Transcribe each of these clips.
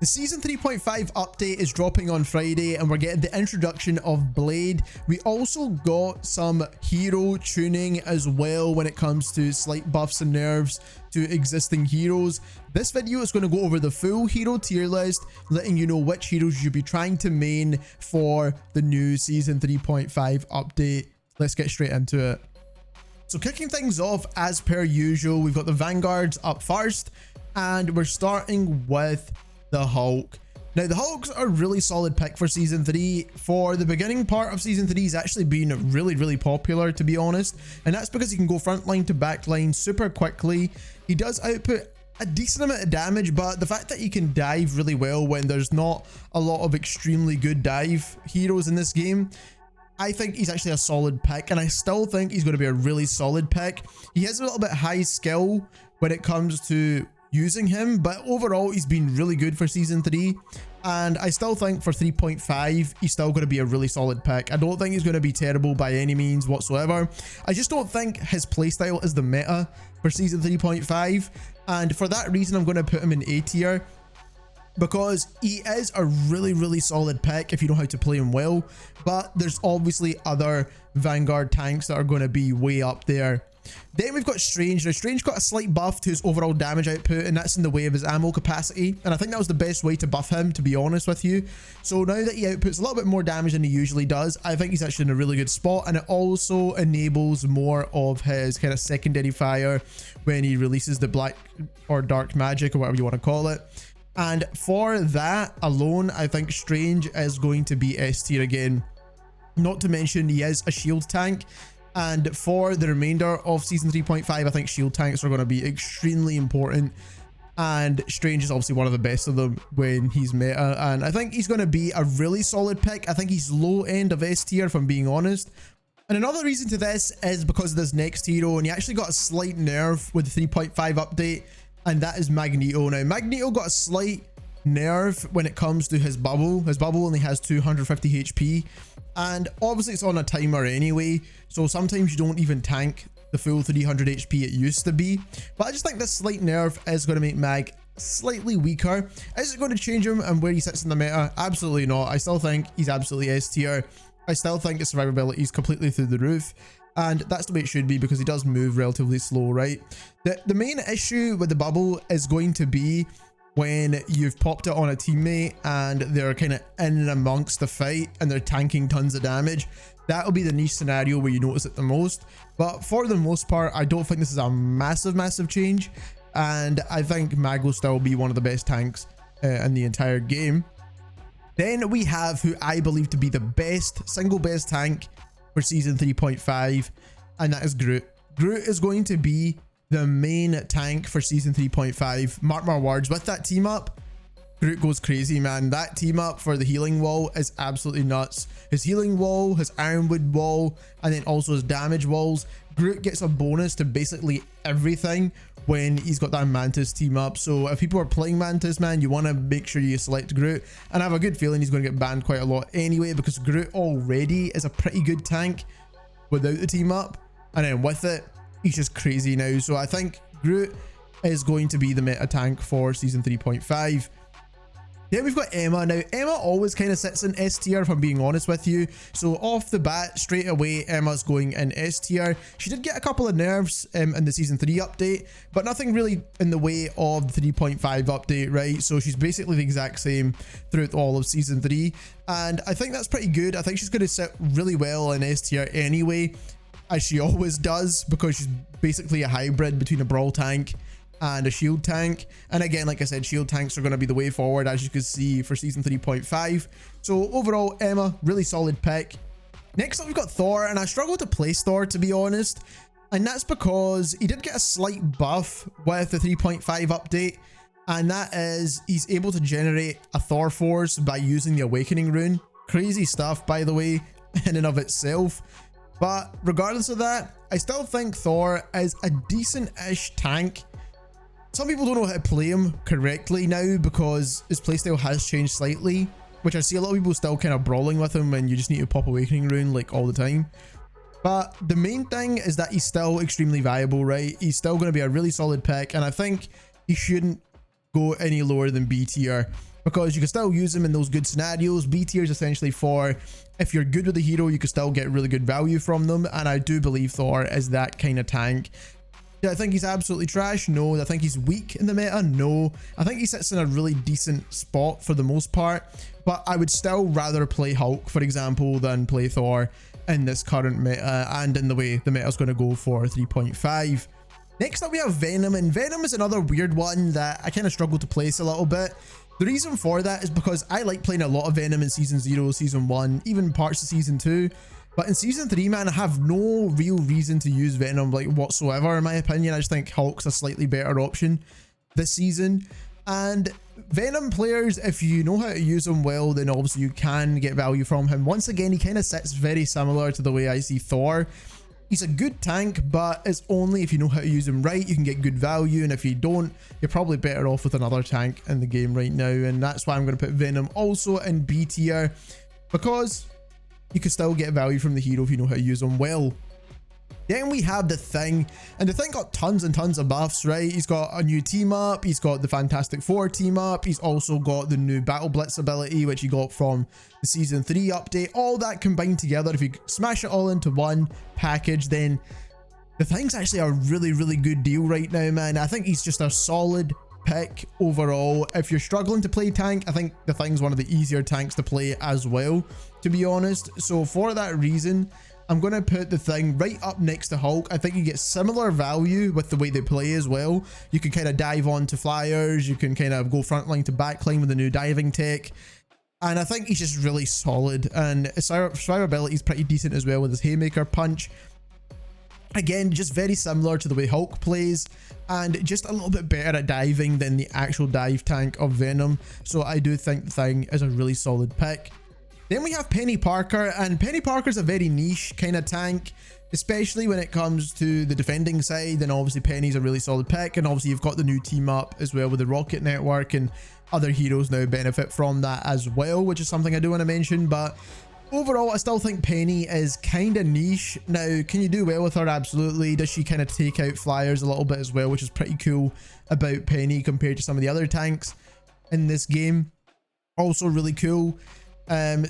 The Season 3.5 update is dropping on Friday and we're getting the introduction of Blade. We also got some hero tuning as well when it comes to slight buffs and nerfs to existing heroes. This video is going to go over the full hero tier list, letting you know which heroes you should be trying to main for the new Season 3.5 update. Let's get straight into it. So kicking things off as per usual, we've got the Vanguards up first and we're starting with the Hulk. Now the Hulk's are a really solid pick for Season 3. For the beginning part of Season 3, he's actually been really popular, to be honest, and that's because he can go frontline to backline super quickly. He does output a decent amount of damage, but the fact that he can dive really well when there's not a lot of extremely good dive heroes in this game, I think he's actually a solid pick, and I still think he's going to be a really solid pick. He has a little bit high skill when it comes to using him, but overall he's been really good for Season 3, and I still think for 3.5 he's still going to be a really solid pick. I don't think he's going to be terrible by any means whatsoever. I just don't think his playstyle is the meta for Season 3.5, and for that reason I'm going to put him in A tier, because he is a really solid pick if you know how to play him well. But there's obviously other Vanguard tanks that are going to be way up there. Then we've got Strange. Now Strange got a slight buff to his overall damage output, and that's in the way of his ammo capacity, and I think that was the best way to buff him, to be honest with you. So now that he outputs a little bit more damage than he usually does, I think he's actually in a really good spot, and it also enables more of his kind of secondary fire when he releases the black or dark magic or whatever you want to call it. And for that alone, I think Strange is going to be S tier again. Not to mention he is a shield tank, and for the remainder of Season 3.5 I think shield tanks are going to be extremely important, and Strange is obviously one of the best of them when he's meta, and I think he's going to be a really solid pick. I think he's low end of S tier if I'm being honest. And another reason to this is because of this next hero, and he actually got a slight nerf with the 3.5 update, and that is Magneto. Now Magneto got a slight nerf when it comes to his bubble. His bubble only has 250 HP, and obviously it's on a timer anyway, so sometimes you don't even tank the full 300 HP it used to be. But I just think this slight nerf is going to make Mag slightly weaker. Is it going to change him and where he sits in the meta? Absolutely not. I still think he's absolutely S tier. I still think his survivability is completely through the roof, and that's the way it should be because he does move relatively slow, right? The main issue with the bubble is going to be when you've popped it on a teammate and they're kind of in and amongst the fight and they're tanking tons of damage. That'll be the niche scenario where you notice it the most, but for the most part I don't think this is a massive change, and I think Mag will still be one of the best tanks in the entire game. Then we have who I believe to be the single best tank for Season 3.5, and that is Groot. Groot is going to be the main tank for Season 3.5. Mark my words, with that team up, Groot goes crazy, man. That team up for the healing wall is absolutely nuts. His healing wall, his ironwood wall, and then also his damage walls. Groot gets a bonus to basically everything when he's got that Mantis team up. So if people are playing Mantis, man, you want to make sure you select Groot, and I have a good feeling he's going to get banned quite a lot anyway, because Groot already is a pretty good tank without the team up, and then with it he's just crazy now. So I think Groot is going to be the meta tank for Season 3.5. Then we've got Emma. Now Emma always kind of sits in S tier if I'm being honest with you, so off the bat straight away Emma's going in S tier. She did get a couple of nerfs in the Season 3 update, but nothing really in the way of the 3.5 update, right? So she's basically the exact same throughout all of Season 3, and I think that's pretty good. I think she's going to sit really well in S tier anyway, as she always does, because she's basically a hybrid between a brawl tank and a shield tank. And again, like I said, shield tanks are going to be the way forward, as you can see, for Season 3.5. So overall, Emma, really solid pick. Next up we've got Thor, and I struggle to place Thor, to be honest, and that's because he did get a slight buff with the 3.5 update, and that is he's able to generate a Thor force by using the Awakening rune. Crazy stuff, by the way, in and of itself. But regardless of that, I still think Thor is a decent-ish tank. Some people don't know how to play him correctly now because his playstyle has changed slightly, which I see a lot of people still kind of brawling with him and you just need to pop Awakening rune like all the time. But the main thing is that he's still extremely viable, right? He's still going to be a really solid pick, and I think he shouldn't go any lower than B tier, because you can still use them in those good scenarios. B tier is essentially for if you're good with the hero, you can still get really good value from them, and I do believe Thor is that kind of tank. Do I think he's absolutely trash? No. Do I think he's weak in the meta? No. I think he sits in a really decent spot for the most part, but I would still rather play Hulk, for example, than play Thor in this current meta and in the way the meta is going to go for 3.5. Next up we have Venom, and Venom is another weird one that I kind of struggle to place a little bit. The reason for that is because I like playing a lot of Venom in Season 0, Season 1, even parts of Season 2. But in Season 3, man, I have no real reason to use Venom like whatsoever, in my opinion. I just think Hulk's a slightly better option this season. And Venom players, if you know how to use him well, then obviously you can get value from him. Once again, he kind of sits very similar to the way I see Thor. He's a good tank, but it's only if you know how to use him right, you can get good value. And if you don't, you're probably better off with another tank in the game right now. And that's why I'm going to put Venom also in B tier, because you can still get value from the hero if you know how to use them well. Then we have the Thing, and the Thing got tons and tons of buffs, right? He's got a new team up, he's got the Fantastic Four team up, he's also got the new Battle Blitz ability, which he got from the Season 3 update. All that combined together, if you smash it all into one package, then the Thing's actually a really good deal right now, man. I think he's just a solid pick overall. If you're struggling to play tank, I think the Thing's one of the easier tanks to play as well, to be honest. So for that reason, I'm going to put the Thing right up next to Hulk. I think you get similar value with the way they play as well. You can kind of dive onto flyers, you can kind of go frontline to backline with the new diving tech, and I think he's just really solid, and his survivability is pretty decent as well with his Haymaker punch. Again, just very similar to the way Hulk plays, and just a little bit better at diving than the actual dive tank of Venom. So I do think the Thing is a really solid pick. Then we have Penny Parker, and Penny Parker's a very niche kind of tank, especially when it comes to the defending side. And obviously Penny's a really solid pick, and obviously you've got the new team up as well with the Rocket Network, and other heroes now benefit from that as well, which is something I do want to mention. But overall, I still think Penny is kind of niche. Now, can you do well with her? Absolutely. Does she kind of take out flyers a little bit as well, which is pretty cool about Penny compared to some of the other tanks in this game. Also really cool.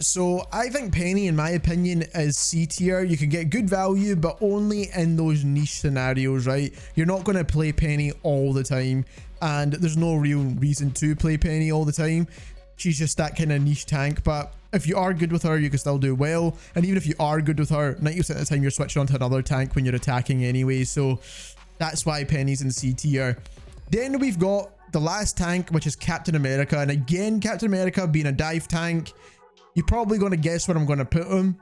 So I think Penny, in my opinion, is C tier. You can get good value, but only in those niche scenarios, right? You're not going to play Penny all the time, and there's no real reason to play Penny all the time. She's just that kind of niche tank. But if you are good with her, you can still do well. And even if you are good with her, 90% of the time you're switching on to another tank when you're attacking anyway. So that's why Penny's in C tier. Then we've got the last tank, which is Captain America. And again, Captain America being a dive tank, you're probably going to guess where I'm going to put him,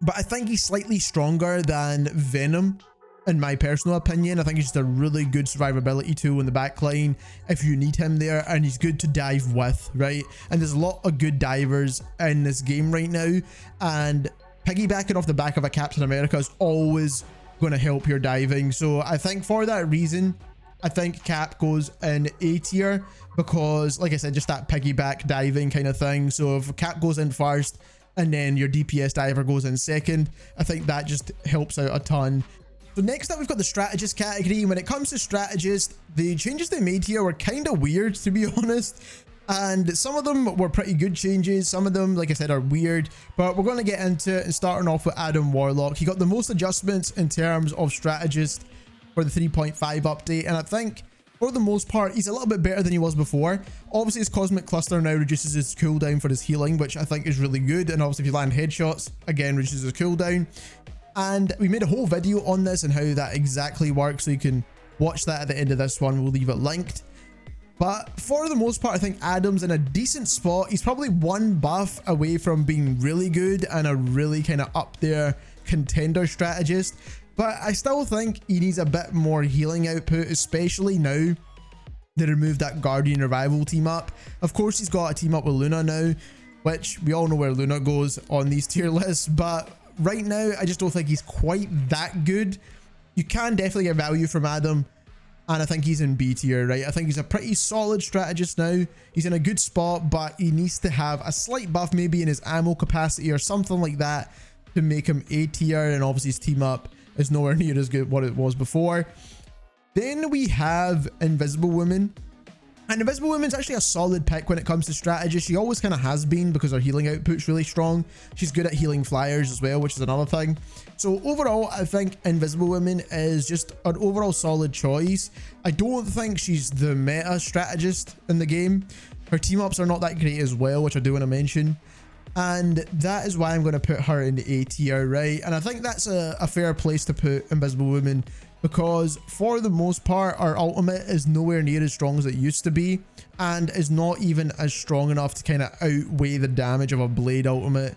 but I think he's slightly stronger than Venom, in my personal opinion. I think he's just a really good survivability tool in the backline if you need him there, and he's good to dive with, right? And there's a lot of good divers in this game right now, and piggybacking off the back of a Captain America is always going to help your diving. So I think for that reason, I think Cap goes in A tier, because like I said, just that piggyback diving kind of thing. So if Cap goes in first and then your DPS diver goes in second, I think that just helps out a ton. So next up, we've got the Strategist category. When it comes to Strategist, the changes they made here were kind of weird, to be honest. And some of them were pretty good changes. Some of them, like I said, are weird, but we're going to get into it. And starting off with Adam Warlock, he got the most adjustments in terms of Strategist for the 3.5 update, and I think for the most part he's a little bit better than he was before. Obviously his Cosmic Cluster now reduces his cooldown for his healing, which I think is really good, and obviously if you land headshots, again reduces his cooldown. And we made a whole video on this and how that exactly works, so you can watch that at the end of this one. We'll leave it linked. But for the most part, I think Adam's in a decent spot. He's probably one buff away from being really good and a really kind of up there contender strategist. But I still think he needs a bit more healing output, especially now they removed that Guardian Revival team up. Of course, he's got a team up with Luna now, which we all know where Luna goes on these tier lists. But right now, I just don't think he's quite that good. You can definitely get value from Adam, and I think he's in B tier, right? I think he's a pretty solid strategist now. He's in a good spot, but he needs to have a slight buff maybe in his ammo capacity or something like that to make him A tier, and obviously his team up is nowhere near as good what it was before. Then we have Invisible Woman, And Invisible Woman's actually a solid pick when it comes to strategists. She always kind of has been because her healing output's really strong. She's good at healing flyers as well, which is another thing. So overall, I think Invisible Woman is just an overall solid choice. I don't think she's the meta strategist in the game. Her team ups are not that great as well, which I do want to mention. And that is why I'm going to put her in the A tier, right? And I think that's a fair place to put Invisible Woman, because for the most part, our ultimate is nowhere near as strong as it used to be, and is not even as strong enough to kind of outweigh the damage of a Blade ultimate.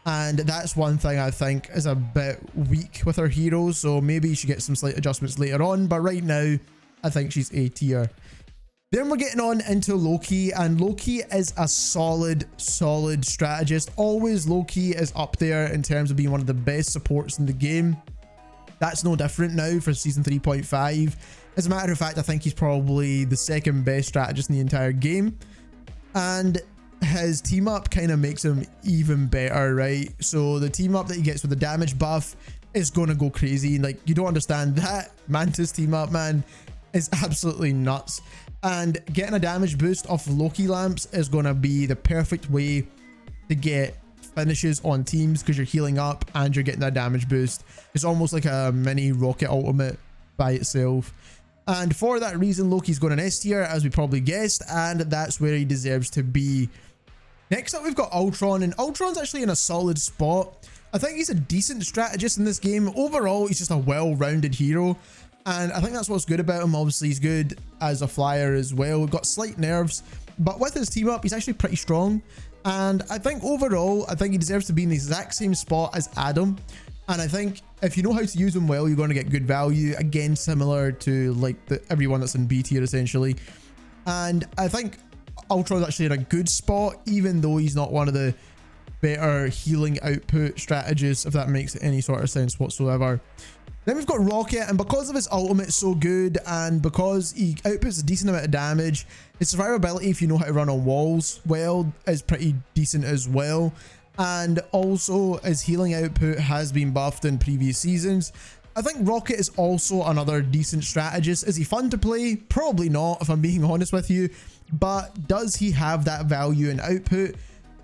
And that's one thing I think is a bit weak with our heroes, so maybe she gets some slight adjustments later on, but right now, I think she's A tier. Then we're getting on into Loki, and Loki is a solid strategist. Always Loki is up there in terms of being one of the best supports in the game. That's no different now for season 3.5. As a matter of fact, I think he's probably the second best strategist in the entire game. And his team up kind of makes him even better, right? So the team up that he gets with the damage buff is going to go crazy. Like, you don't understand that. Mantis team up, man, is absolutely nuts. And getting a damage boost off Loki lamps is going to be the perfect way to get finishes on teams, because you're healing up and you're getting that damage boost. It's almost like a mini rocket ultimate by itself. And for that reason, Loki's got an S tier, as we probably guessed, and that's where he deserves to be. Next up, we've got Ultron, and Ultron's actually in a solid spot. I think he's a decent strategist in this game. Overall, he's just a well-rounded hero, and I think that's what's good about him. Obviously, he's good as a flyer as well. We've got slight nerfs, but with his team up, he's actually pretty strong. And I think overall, I think he deserves to be in the exact same spot as Adam. And I think if you know how to use him well, you're going to get good value. Again, similar to like everyone that's in B tier essentially. And I think Ultron's actually in a good spot, even though he's not one of the better healing output strategists, if that makes any sort of sense whatsoever. Then we've got Rocket, and because of his ultimate so good, and because he outputs a decent amount of damage, his survivability, if you know how to run on walls well, is pretty decent as well. And also his healing output has been buffed in previous seasons. I think Rocket is also another decent strategist. Is he fun to play? Probably not, if I'm being honest with you. But does he have that value and output?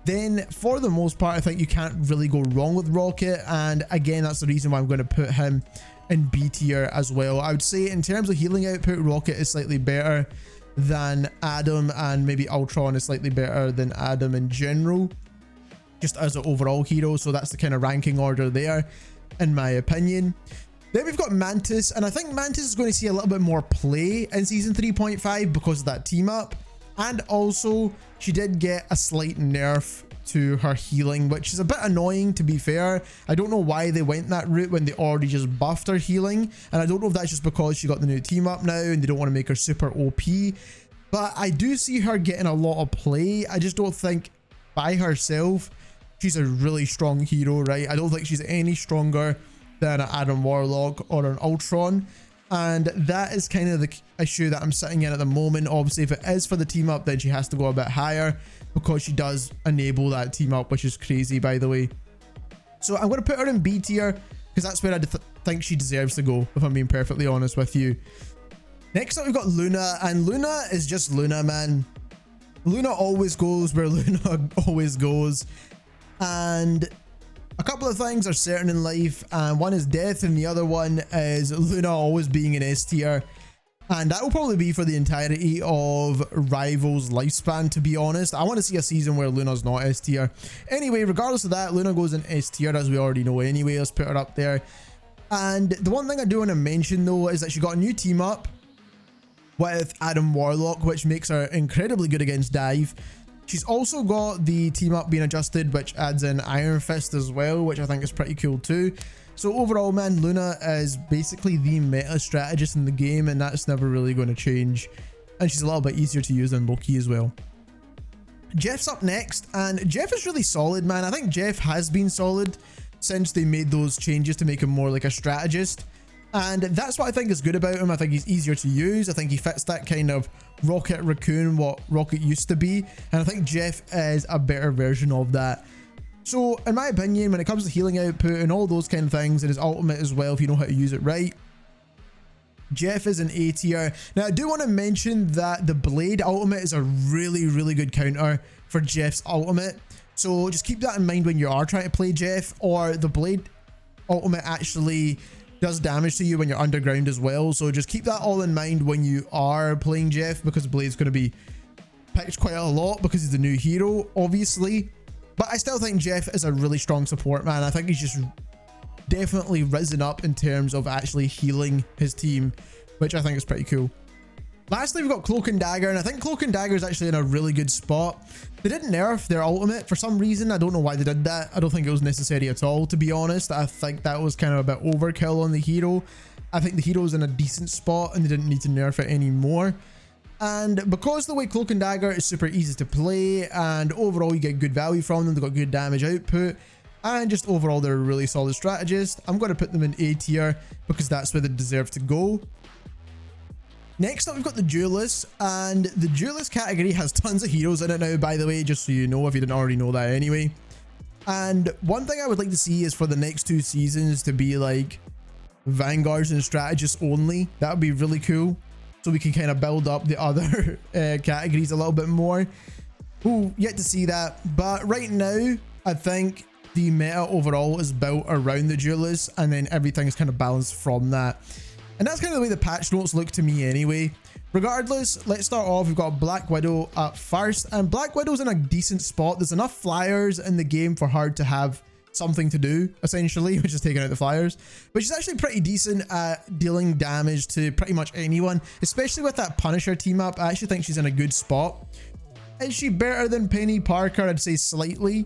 Then for the most part, I think you can't really go wrong with Rocket. And again, that's the reason why I'm going to put him in B tier as well. I would say in terms of healing output, Rocket is slightly better than Adam, and maybe Ultron is slightly better than Adam in general, just as an overall hero. So that's the kind of ranking order there, in my opinion. Then we've got Mantis, and I think Mantis is going to see a little bit more play in season 3.5 because of that team up. And also, she did get a slight nerf to her healing, which is a bit annoying, to be fair. I don't know why they went that route when they already just buffed her healing. And I don't know if that's just because she got the new team up now and they don't want to make her super OP. But I do see her getting a lot of play. I just don't think by herself she's a really strong hero, right? I don't think she's any stronger than an Adam Warlock or an Ultron. And that is kind of the issue that I'm sitting in at the moment. Obviously, if it is for the team up, then she has to go a bit higher, because she does enable that team up, which is crazy, by the way. So I'm going to put her in B tier, because that's where I think she deserves to go, if I'm being perfectly honest with you. Next up, we've got Luna, and Luna is just Luna, man. Luna always goes where Luna always goes. And a couple of things are certain in life, and one is death, and the other one is Luna always being an S tier. And that will probably be for the entirety of Rival's lifespan, to be honest. I want to see a season where Luna's not S tier. Anyway, regardless of that, Luna goes in S tier, as we already know anyway. Let's put her up there. And the one thing I do want to mention, though, is that she got a new team up with Adam Warlock, which makes her incredibly good against dive. She's also got the team up being adjusted, which adds in Iron Fist as well, which I think is pretty cool too. So overall, man, Luna is basically the meta strategist in the game, and that's never really going to change. And she's a little bit easier to use than Loki as well. Jeff's up next, and Jeff is really solid, man. I think Jeff has been solid since they made those changes to make him more like a strategist. And that's what I think is good about him. I think he's easier to use. I think he fits that kind of Rocket Raccoon, what Rocket used to be. And I think Jeff is a better version of that. So in my opinion, when it comes to healing output and all those kind of things, and his ultimate as well, if you know how to use it right, Jeff is an A tier. Now, I do want to mention that the Blade ultimate is a really good counter for Jeff's ultimate. So just keep that in mind when you are trying to play Jeff, or the Blade ultimate actually does damage to you when you're underground as well. So just keep that all in mind when you are playing Jeff, because Blade's going to be picked quite a lot because he's the new hero, obviously. But I still think Jeff is a really strong support, man. I think he's just definitely risen up in terms of actually healing his team, which I think is pretty cool. Lastly, we've got Cloak and Dagger, and I think Cloak and Dagger is actually in a really good spot. They didn't nerf their ultimate for some reason. I don't know why they did that. I don't think it was necessary at all, to be honest. I think that was kind of a bit overkill on the hero. I think the hero's in a decent spot and they didn't need to nerf it anymore. And because the way Cloak and Dagger is super easy to play, and overall you get good value from them, they've got good damage output, and just overall they're a really solid strategist, I'm going to put them in A tier because that's where they deserve to go. Next up, we've got the Dualists, and the Duelist category has tons of heroes in it now, by the way, just so you know, if you didn't already know that anyway. And one thing I would like to see is for the next 2 seasons to be like Vanguards and Strategists only. That would be really cool, so we can kind of build up the other categories a little bit more. We'll yet to see that, but right now, I think the meta overall is built around the Duelists, and then everything is kind of balanced from that. And that's kind of the way the patch notes look to me anyway. Regardless, let's start off. We've got Black Widow up first, and Black Widow's in a decent spot. There's enough flyers in the game for her to have something to do, essentially, which is taking out the flyers. But she's actually pretty decent at dealing damage to pretty much anyone, especially with that Punisher team up. I actually think she's in a good spot. Is she better than Penny Parker? I'd say slightly.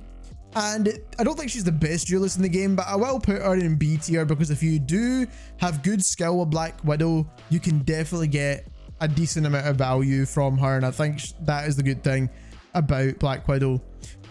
And I don't think she's the best duelist in the game, but I will put her in B tier, because if you do have good skill with Black Widow, you can definitely get a decent amount of value from her, and I think that is the good thing about Black Widow.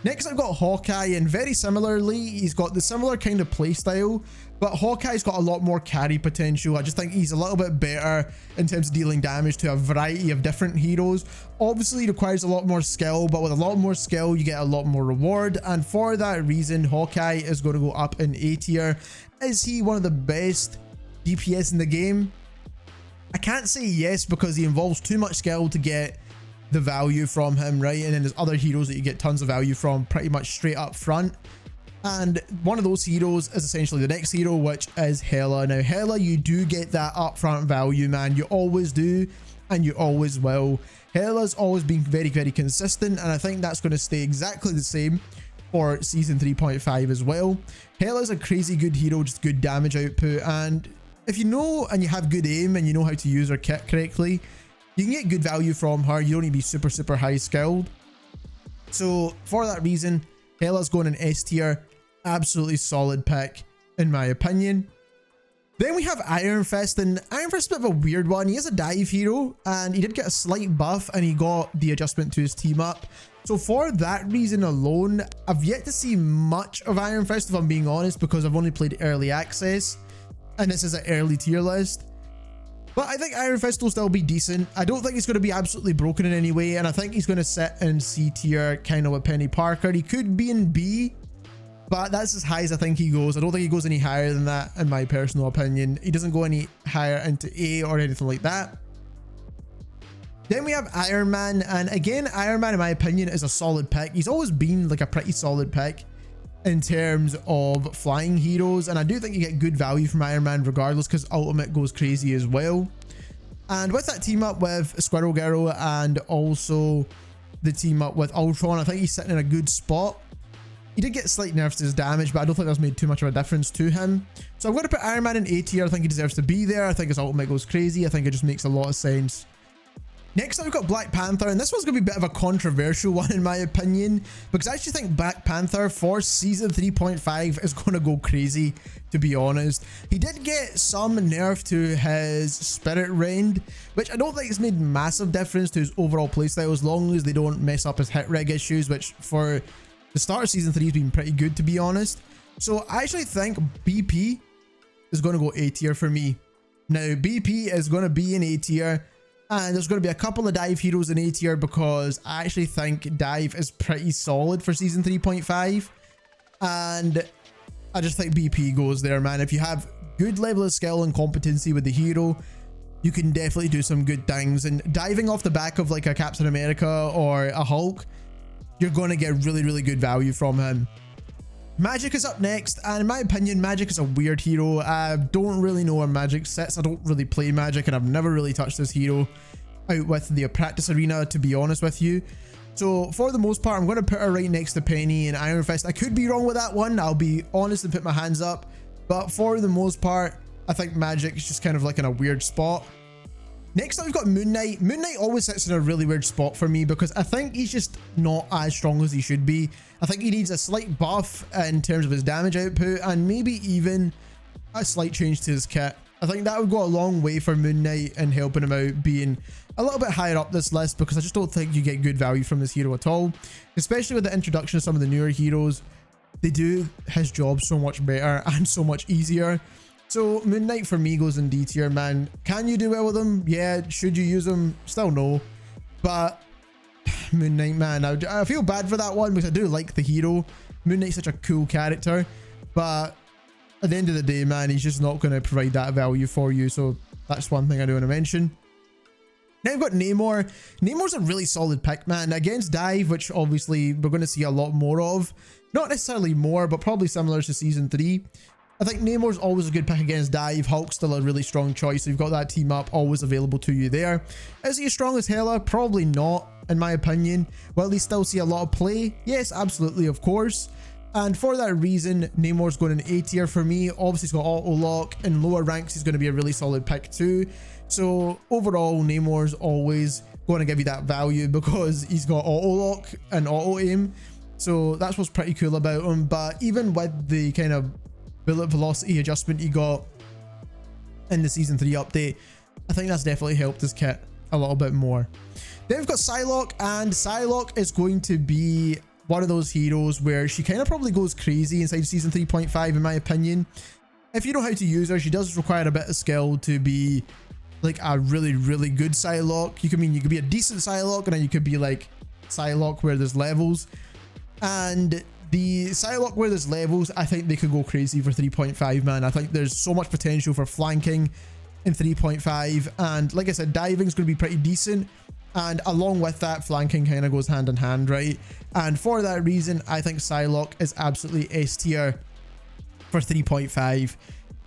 Next, I've got Hawkeye, and very similarly, he's got the similar kind of playstyle, but Hawkeye's got a lot more carry potential. I just think he's a little bit better in terms of dealing damage to a variety of different heroes. Obviously, requires a lot more skill, but with a lot more skill, you get a lot more reward, and for that reason, Hawkeye is going to go up in A tier. Is he one of the best DPS in the game? I can't say yes, because he involves too much skill to get the value from him, right? And then there's other heroes that you get tons of value from pretty much straight up front. And one of those heroes is essentially the next hero, which is Hela. Now, Hela, you do get that upfront value, man. You always do, and you always will. Hela's always been very consistent, and I think that's going to stay exactly the same for season 3.5 as well. Hela's a crazy good hero, just good damage output, and if you know and you have good aim and you know how to use her kit correctly, you can get good value from her. You don't need to be super high skilled. So for that reason, Hela's going in S tier. Absolutely solid pick, in my opinion. Then we have Iron Fist, and Iron Fist is a bit of a weird one. He is a dive hero, and he did get a slight buff, and he got the adjustment to his team up. So for that reason alone, I've yet to see much of Iron Fist, if I'm being honest, because I've only played early access, and this is an early tier list. But I think Iron Fist will still be decent. I don't think he's going to be absolutely broken in any way, and I think he's going to sit in C tier, kind of with Penny Parker. He could be in B, but that's as high as I think he goes. I don't think he goes any higher than that, in my personal opinion. He doesn't go any higher into A or anything like that. Then we have Iron Man, and again, Iron Man, in my opinion, is a solid pick. He's always been like a pretty solid pick in terms of flying heroes, and I do think you get good value from Iron Man regardless, because ultimate goes crazy as well. And with that team up with Squirrel Girl and also the team up with Ultron, I think he's sitting in a good spot. He did get slight nerfs to his damage, but I don't think that's made too much of a difference to him. So I'm going to put Iron Man in A tier. I think he deserves to be there. I think his ultimate goes crazy. I think it just makes a lot of sense. Next up, we've got Black Panther, and this one's going to be a bit of a controversial one in my opinion, because I actually think Black Panther for season 3.5 is going to go crazy, to be honest. He did get some nerf to his Spirit Rend, which I don't think has made massive difference to his overall playstyle, as long as they don't mess up his hit reg issues, which for the start of season 3 has been pretty good, to be honest. So I actually think BP is going to go A tier for me. Now, BP is going to be in A tier. And there's going to be a couple of dive heroes in A tier, because I actually think dive is pretty solid for season 3.5. And I just think BP goes there, man. If you have good level of skill and competency with the hero, you can definitely do some good things. And diving off the back of like a Captain America or a Hulk, you're going to get really good value from him. Magic is up next, and in my opinion, Magic is a weird hero. I don't really know where Magic sits. I don't really play Magic, and I've never really touched this hero out with the practice arena, to be honest with you. So for the most part, I'm going to put her right next to Penny and Iron Fist. I could be wrong with that one, I'll be honest and put my hands up, but for the most part, I think Magic is just kind of like in a weird spot. Next up, we've got Moon Knight. Moon Knight always sits in a really weird spot for me because I think he's just not as strong as he should be. I think he needs a slight buff in terms of his damage output and maybe even a slight change to his kit. I think that would go a long way for Moon Knight and helping him out being a little bit higher up this list, because I just don't think you get good value from this hero at all, especially with the introduction of some of the newer heroes. They do his job so much better and so much easier. So Moon Knight for me goes in D tier, man. Can you do well with him? Yeah. Should you use him? Still no. But Moon Knight, man, I feel bad for that one because I do like the hero. Moon Knight's such a cool character, but at the end of the day, man, he's just not going to provide that value for you. So that's one thing I do want to mention. Now we've got Namor. Namor's a really solid pick, man, against Dive, which obviously we're going to see a lot more of. Not necessarily more, but probably similar to season 3. I think Namor's always a good pick against Dive. Hulk's still a really strong choice. So you've got that team up always available to you there. Is he as strong as Hela? Probably not, in my opinion. Will he still see a lot of play? Yes, absolutely, of course. And for that reason, Namor's going in A tier for me. Obviously, he's got auto lock. In lower ranks, he's going to be a really solid pick too. So overall, Namor's always going to give you that value because he's got auto lock and auto aim. So that's what's pretty cool about him. But even with the kind of bullet velocity adjustment he got in the season 3 update, I think that's definitely helped his kit a little bit more. Then we've got Psylocke, and Psylocke is going to be one of those heroes where she kind of probably goes crazy inside season 3.5 in my opinion. If you know how to use her, she does require a bit of skill to be like a really good Psylocke. You could be a decent Psylocke, and then you could be like Psylocke where there's levels. And the Psylocke where there's levels, I think they could go crazy for 3.5, man. I think there's so much potential for flanking in 3.5, and like I said, diving is going to be pretty decent, and along with that, flanking kind of goes hand in hand, right? And for that reason, I think Psylocke is absolutely S tier for 3.5.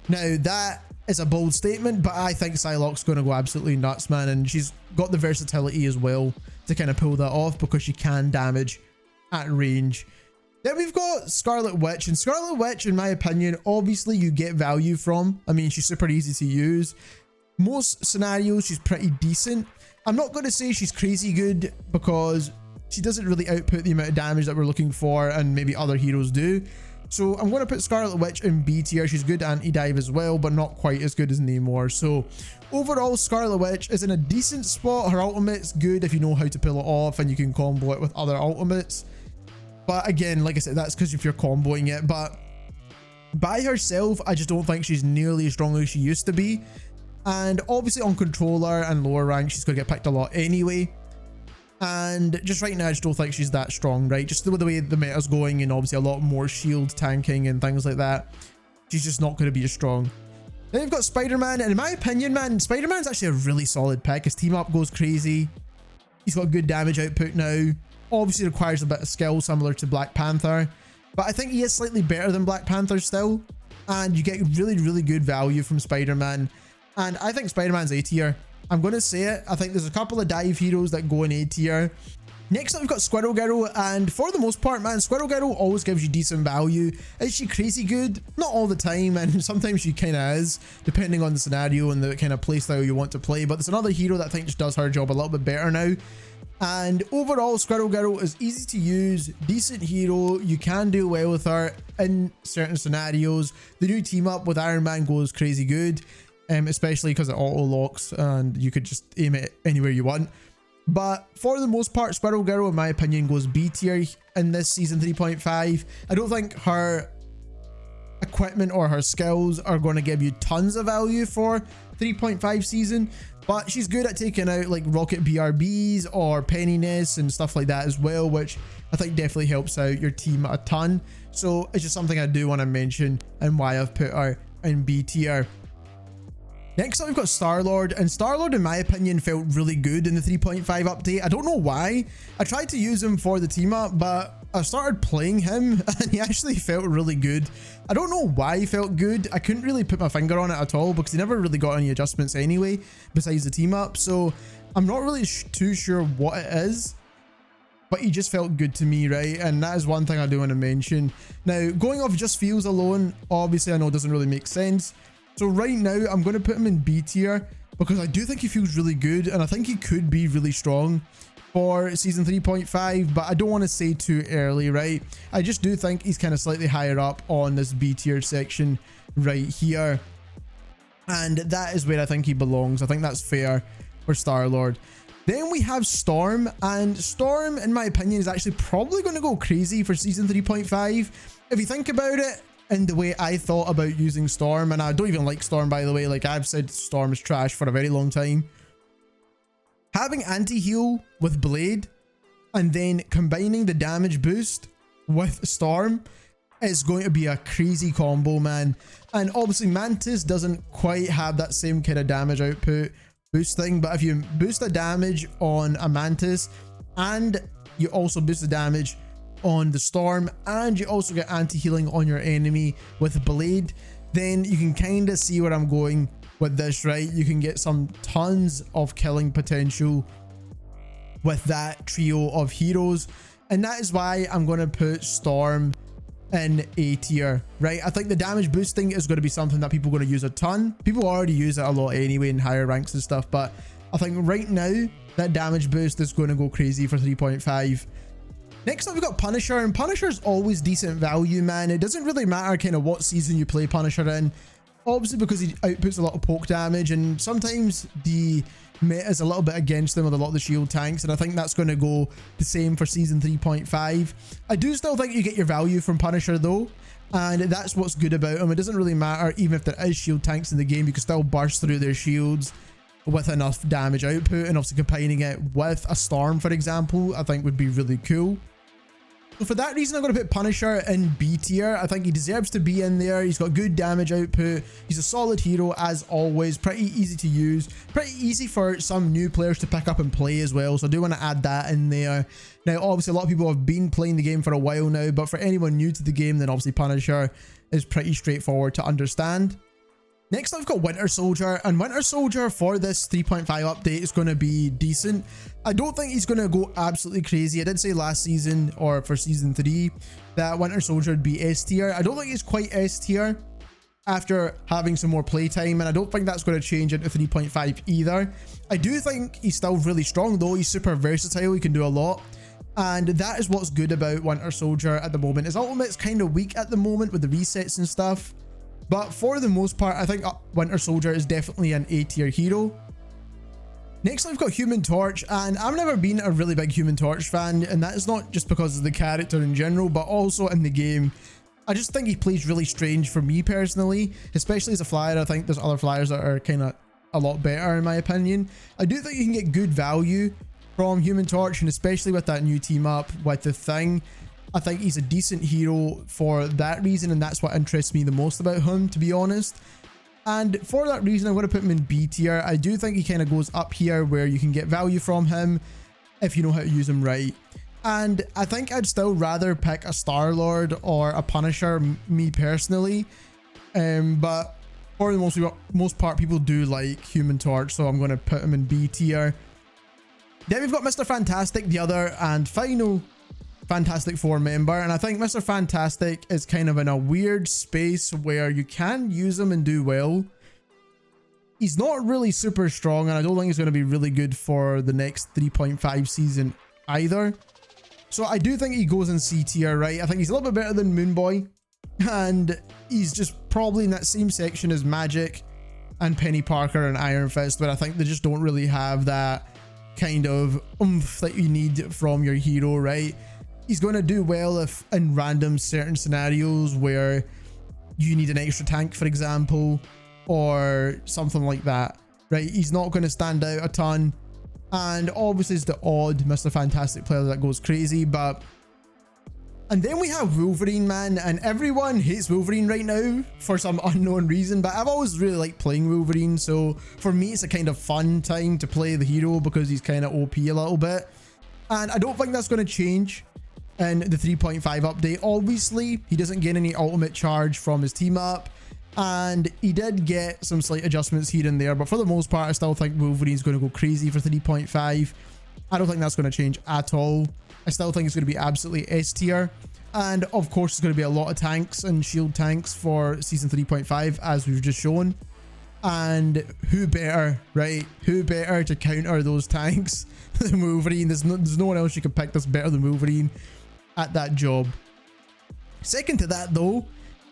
Now that is a bold statement, but I think Psylocke's going to go absolutely nuts, man, and she's got the versatility as well to kind of pull that off because she can damage at range. Then we've got Scarlet Witch, and Scarlet Witch, in my opinion, obviously you get value from. I mean, she's super easy to use. Most scenarios, she's pretty decent. I'm not going to say she's crazy good because she doesn't really output the amount of damage that we're looking for and maybe other heroes do. So I'm going to put Scarlet Witch in B tier. She's good anti-dive as well, but not quite as good as Namor. So overall, Scarlet Witch is in a decent spot. Her ultimate's good if you know how to pull it off and you can combo it with other ultimates. But again, like I said, that's because if you're comboing it. But by herself, I just don't think she's nearly as strong as she used to be. And obviously on controller and lower rank, she's going to get picked a lot anyway. And just right now, I just don't think she's that strong, right? Just the way the meta's going, and obviously a lot more shield tanking and things like that, she's just not going to be as strong. Then you've got Spider-Man, and in my opinion, man, Spider-Man's actually a really solid pick. His team up goes crazy. He's got good damage output now. Obviously requires a bit of skill, similar to Black Panther, but I think he is slightly better than Black Panther still, and you get really good value from Spider-Man. And I think Spider-Man's A tier. I'm going to say it. I think there's a couple of dive heroes that go in A tier. Next up, we've got Squirrel Girl, and for the most part, man, Squirrel Girl always gives you decent value. Is she crazy good? Not all the time, and sometimes she kind of is, depending on the scenario and the kind of playstyle you want to play. But there's another hero that I think just does her job a little bit better now. And overall, Squirrel Girl is easy to use, decent hero. You can do well with her in certain scenarios. The new team up with Iron Man goes crazy good, especially because it auto locks and you could just aim it anywhere you want. But for the most part, Squirrel Girl, in my opinion, goes B tier in this season 3.5. I don't think her equipment or her skills are going to give you tons of value for 3.5 season, but she's good at taking out like rocket BRBs or penniness and stuff like that as well, which I think definitely helps out your team a ton. So it's just something I do want to mention and why I've put her in B tier. Next up, we've got Star-Lord, and Star-Lord, in my opinion, felt really good in the 3.5 update. I don't know why. I tried to use him for the team up, but I started playing him and he actually felt really good. I don't know why he felt good. I couldn't really put my finger on it at all because he never really got any adjustments anyway, besides the team up. So I'm not really too sure what it is, but he just felt good to me, right? And that is one thing I do want to mention. Now, going off just feels alone, obviously I know it doesn't really make sense. So right now, I'm going to put him in B tier because I do think he feels really good and I think he could be really strong for season 3.5, but I don't want to say too early, right? I just do think he's kind of slightly higher up on this B tier section right here. And that is where I think he belongs. I think that's fair for Star-Lord. Then we have Storm, and Storm, in my opinion, is actually probably going to go crazy for season 3.5. If you think about it, in the way I thought about using Storm, and I don't even like Storm, by the way, like I've said Storm is trash for a very long time. Having anti-heal with Blade and then combining the damage boost with Storm is going to be a crazy combo, man. And obviously Mantis doesn't quite have that same kind of damage output boost thing, but if you boost the damage on a Mantis and you also boost the damage on the Storm and you also get anti-healing on your enemy with Blade, then you can kind of see where I'm going with this, right? You can get some tons of killing potential with that trio of heroes, and that is why I'm going to put Storm in A tier, right? I think the damage boosting is going to be something that people are going to use a ton. People already use it a lot anyway in higher ranks and stuff, but I think right now that damage boost is going to go crazy for 3.5. Next up, we've got Punisher, and Punisher is always decent value, man. It doesn't really matter kind of what season you play Punisher in, obviously because he outputs a lot of poke damage, and sometimes the meta is a little bit against them with a lot of the shield tanks, and I think that's going to go the same for season 3.5. I do still think you get your value from Punisher though, and that's what's good about him. It doesn't really matter, even if there is shield tanks in the game, you can still burst through their shields with enough damage output, and obviously combining it with a Storm, for example, I think would be really cool. So for that reason, I'm going to put Punisher in B tier. I think he deserves to be in there. He's got good damage output. He's a solid hero as always. Pretty easy to use. Pretty easy for some new players to pick up and play as well. So I do want to add that in there. Now, obviously, a lot of people have been playing the game for a while now, but for anyone new to the game, then obviously Punisher is pretty straightforward to understand. Next, I've got Winter Soldier, and Winter Soldier for this 3.5 update is going to be decent. I don't think he's going to go absolutely crazy. I did say last season, or for season 3, that Winter Soldier would be S tier. I don't think he's quite S tier after having some more playtime, and I don't think that's going to change into 3.5 either. I do think he's still really strong though. He's super versatile. He can do a lot. And that is what's good about Winter Soldier at the moment. His ultimate's kind of weak at the moment with the resets and stuff. But for the most part, I think Winter Soldier is definitely an A tier hero. Next, I've got Human Torch, and I've never been a really big Human Torch fan, and that is not just because of the character in general, but also in the game. I just think he plays really strange for me personally, especially as a flyer. I think there's other flyers that are kind of a lot better in my opinion. I do think you can get good value from Human Torch, and especially with that new team up with the Thing. I think he's a decent hero for that reason, and that's what interests me the most about him, to be honest. And for that reason, I'm going to put him in B tier. I do think he kind of goes up here where you can get value from him if you know how to use him right. And I think I'd still rather pick a Star-Lord or a Punisher, me personally. But for the most part, people do like Human Torch, so I'm going to put him in B tier. Then we've got Mr. Fantastic, the other and final Fantastic Four member, and I think Mr. Fantastic is kind of in a weird space where you can use him and do well. He's not really super strong, and I don't think he's going to be really good for the next 3.5 season either. So I do think he goes in C tier, right? I think he's a little bit better than Moonboy, and he's just probably in that same section as Magic and Penny Parker and Iron Fist, but I think they just don't really have that kind of oomph that you need from your hero, right? He's going to do well if in random certain scenarios where you need an extra tank, for example, or something like that, right? He's not going to stand out a ton, and obviously it's the odd Mr. Fantastic player that goes crazy, but And then we have Wolverine, man, and everyone hates Wolverine right now for some unknown reason, but I've always really liked playing Wolverine, so for me it's a kind of fun time to play the hero because he's kind of OP a little bit. And I don't think that's going to change in the 3.5 update. Obviously, he doesn't get any ultimate charge from his team up, and he did get some slight adjustments here and there, but for the most part, I still think Wolverine's going to go crazy for 3.5. I don't think that's going to change at all. I still think it's going to be absolutely S tier. And of course, there's going to be a lot of tanks and shield tanks for season 3.5, as we've just shown. And who better, right? Who better to counter those tanks than Wolverine? There's no one else you can pick that's better than Wolverine at that job. Second to that, though,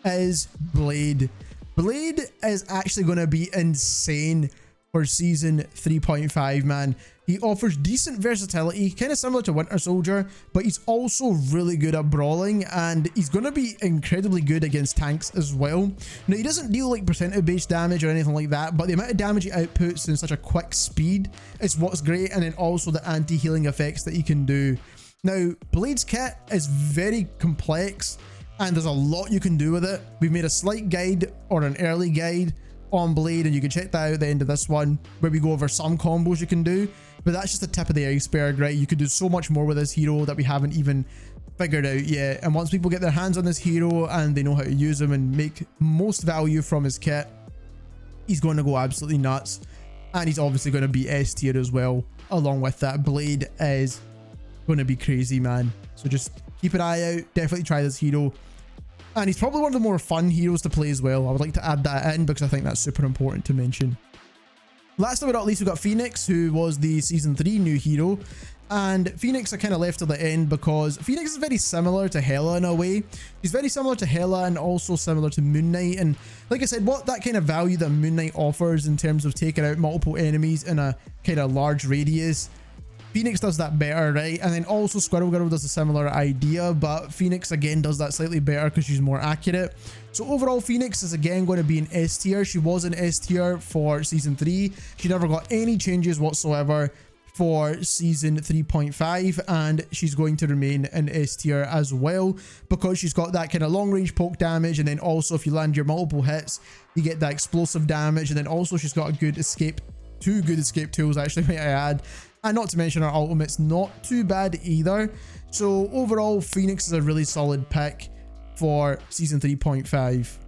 is Blade. Blade is actually going to be insane for season 3.5, man. He offers decent versatility, kind of similar to Winter Soldier, but he's also really good at brawling, and he's going to be incredibly good against tanks as well. Now, he doesn't deal like percentage-based damage or anything like that, but the amount of damage he outputs in such a quick speed is what's great, and then also the anti-healing effects that he can do. Now, Blade's kit is very complex, and there's a lot you can do with it. We've made a slight guide or an early guide on Blade, and you can check that out at the end of this one, where we go over some combos you can do. But that's just the tip of the iceberg, right? You could do so much more with this hero that we haven't even figured out yet. And once people get their hands on this hero and they know how to use him and make most value from his kit, he's going to go absolutely nuts. And he's obviously going to be S tier as well. Along with that, Blade is going to be crazy, man. So just keep an eye out. Definitely try this hero. And he's probably one of the more fun heroes to play as well. I would like to add that in because I think that's super important to mention. Last but not least, we've got Phoenix, who was the season 3 new hero. And Phoenix I kind of left to the end because Phoenix is very similar to Hela in a way. He's very similar to Hela and also similar to Moon Knight. And like I said, what that kind of value that Moon Knight offers in terms of taking out multiple enemies in a kind of large radius, Phoenix does that better, right? And then also Squirrel Girl does a similar idea, but Phoenix again does that slightly better because she's more accurate. So overall, Phoenix is again going to be an S tier. She was an S tier for season 3. She never got any changes whatsoever for season 3.5, and she's going to remain an S tier as well because she's got that kind of long range poke damage, and then also if you land your multiple hits, you get that explosive damage, and then also she's got a good escape, 2 good escape tools actually, may I add. And not to mention her ultimate's not too bad either. So overall, Phoenix is a really solid pick for season 3.5.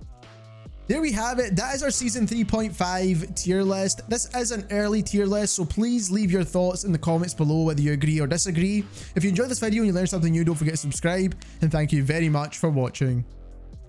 There we have it. That is our season 3.5 tier list. This is an early tier list, so please leave your thoughts in the comments below whether you agree or disagree. If you enjoyed this video and you learned something new, don't forget to subscribe, and thank you very much for watching.